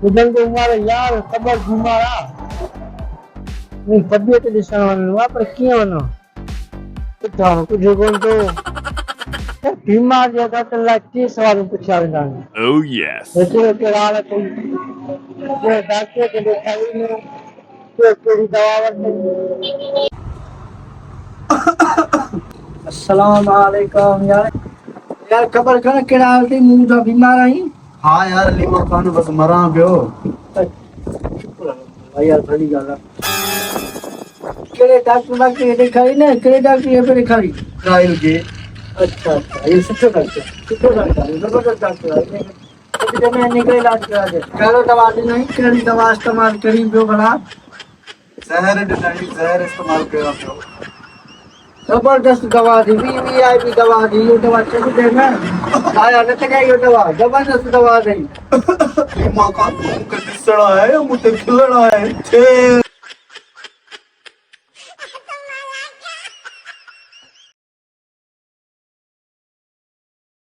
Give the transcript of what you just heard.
बुधन को मारे यार खबर बीमारा नहीं तबियत दिसण वञो आहे पर कीअं वञो पुछां कुझु कोन थो बीमार जो डॉक्टर लाइ 3 सवाल पुछिया वेंदा आहिनि Oh yes. हिकिड़ो कहिड़ा हाल अथई जो डॉक्टर खे ॾेखारी न कहिड़ी दवा वरितई अस्सलाम वालेकुम यार खबर कर कहिड़ा हाल अथई मूं त बीमार आहीं हाँ यार लीमा खान बस मरा पियो यार बड़ी ॻाल्हि आहे कहिड़े डॉक्टर खे ॾेखारी न कहिड़े डॉक्टर खे ॾेखारी ट्रायल के अच्छा ये सुठो डॉक्टर जबरदस्त डॉक्टर है में निकले इलाज करा दे कहिड़ो दवा ॾिनई कहिड़ी दवा इस्तेमालु करी पियो भला जहर ॾिनई जहर इस्तेमाल कयो पियो जबरदस्त दवा दी वीआईपी दवा दी ये दवा चेक दे ना आया न तक ये दवा जबरदस्त दवा दी लीमा खान मूंखे ॾिसणा आहे मूंखे खिलणा आहे